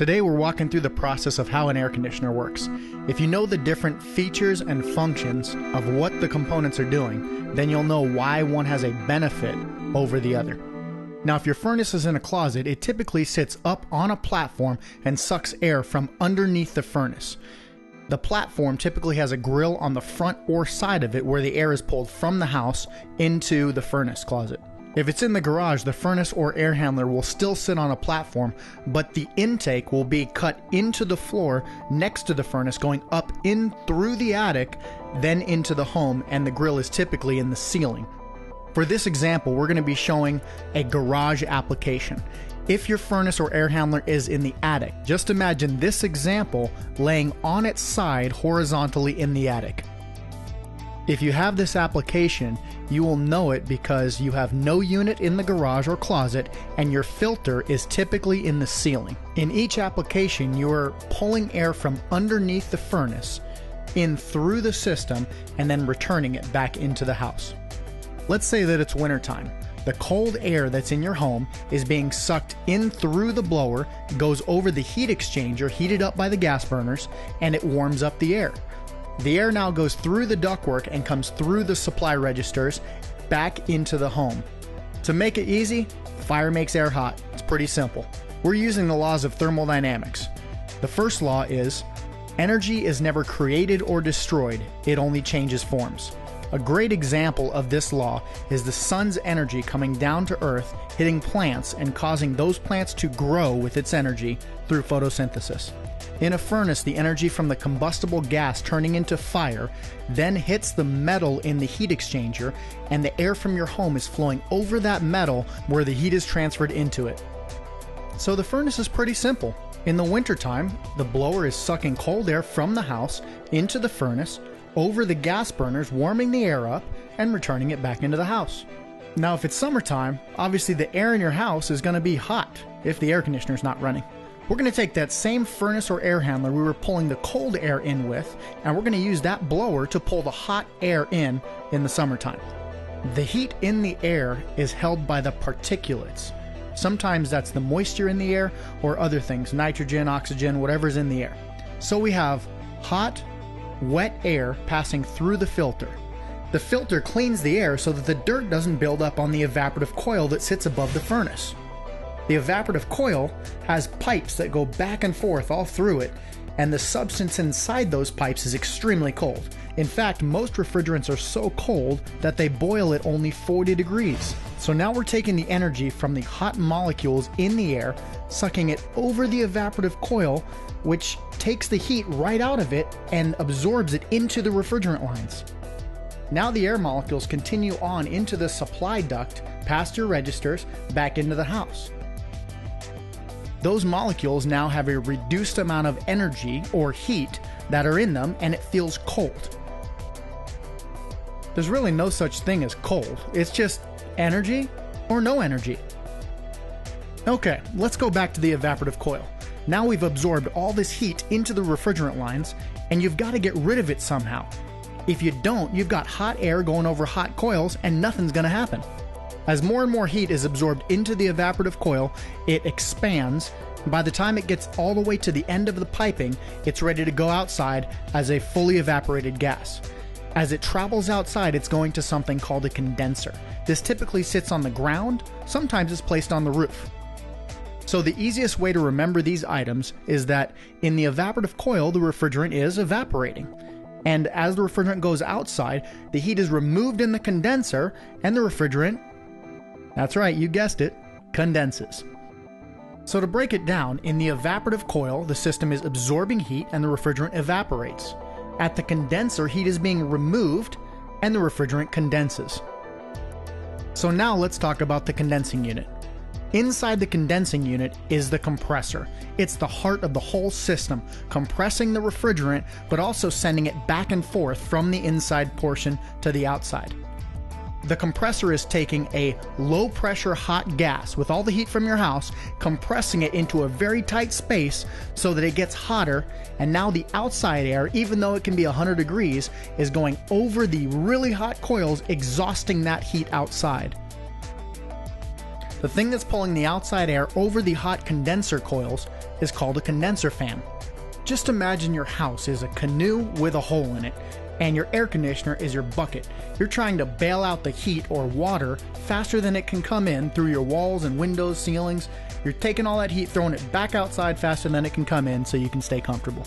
Today we're walking through the process of how an air conditioner works. If you know the different features and functions of what the components are doing, then you'll know why one has a benefit over the other. Now, if your furnace is in a closet, it typically sits up on a platform and sucks air from underneath the furnace. The platform typically has a grill on the front or side of it where the air is pulled from the house into the furnace closet. If it's in the garage, the furnace or air handler will still sit on a platform, but the intake will be cut into the floor next to the furnace, going up in through the attic, then into the home, and the grill is typically in the ceiling. For this example, we're going to be showing a garage application. If your furnace or air handler is in the attic, just imagine this example laying on its side horizontally in the attic. If you have this application, you will know it because you have no unit in the garage or closet and your filter is typically in the ceiling. In each application, you are pulling air from underneath the furnace in through the system and then returning it back into the house. Let's say that it's wintertime. The cold air that's in your home is being sucked in through the blower, goes over the heat exchanger heated up by the gas burners, and it warms up the air. The air now goes through the ductwork and comes through the supply registers back into the home. To make it easy, fire makes air hot. It's pretty simple. We're using the laws of thermodynamics. The first law is, energy is never created or destroyed, it only changes forms. A great example of this law is the sun's energy coming down to Earth, hitting plants and causing those plants to grow with its energy through photosynthesis. In a furnace, the energy from the combustible gas turning into fire then hits the metal in the heat exchanger, and the air from your home is flowing over that metal where the heat is transferred into it. So the furnace is pretty simple. In the wintertime, the blower is sucking cold air from the house into the furnace, over the gas burners, warming the air up and returning it back into the house. Now, if it's summertime, obviously the air in your house is going to be hot if the air conditioner is not running. We're going to take that same furnace or air handler we were pulling the cold air in with, and we're going to use that blower to pull the hot air in the summertime. The heat in the air is held by the particulates. Sometimes that's the moisture in the air or other things, nitrogen, oxygen, whatever's in the air. So we have hot, wet air passing through the filter. The filter cleans the air so that the dirt doesn't build up on the evaporative coil that sits above the furnace. The evaporative coil has pipes that go back and forth all through it, and the substance inside those pipes is extremely cold. In fact, most refrigerants are so cold that they boil at only 40 degrees. So now we're taking the energy from the hot molecules in the air, sucking it over the evaporative coil, which takes the heat right out of it and absorbs it into the refrigerant lines. Now the air molecules continue on into the supply duct, past your registers, back into the house. Those molecules now have a reduced amount of energy or heat that are in them, and it feels cold. There's really no such thing as cold. It's just energy or no energy. Okay, let's go back to the evaporative coil. Now we've absorbed all this heat into the refrigerant lines, and you've got to get rid of it somehow. If you don't, you've got hot air going over hot coils and nothing's going to happen. As more and more heat is absorbed into the evaporative coil, it expands. By the time it gets all the way to the end of the piping, it's ready to go outside as a fully evaporated gas. As it travels outside, it's going to something called a condenser. This typically sits on the ground, sometimes it's placed on the roof. So the easiest way to remember these items is that in the evaporative coil, the refrigerant is evaporating. And as the refrigerant goes outside, the heat is removed in the condenser, and the refrigerant, that's right, you guessed it, condenses. So to break it down, in the evaporative coil, the system is absorbing heat and the refrigerant evaporates. At the condenser, heat is being removed and the refrigerant condenses. So now let's talk about the condensing unit. Inside the condensing unit is the compressor. It's the heart of the whole system, compressing the refrigerant, but also sending it back and forth from the inside portion to the outside. The compressor is taking a low-pressure hot gas with all the heat from your house, compressing it into a very tight space so that it gets hotter, and now the outside air, even though it can be 100 degrees, is going over the really hot coils, exhausting that heat outside. The thing that's pulling the outside air over the hot condenser coils is called a condenser fan. Just imagine your house is a canoe with a hole in it, and your air conditioner is your bucket. You're trying to bail out the heat or water faster than it can come in through your walls and windows, ceilings. You're taking all that heat, throwing it back outside faster than it can come in so you can stay comfortable.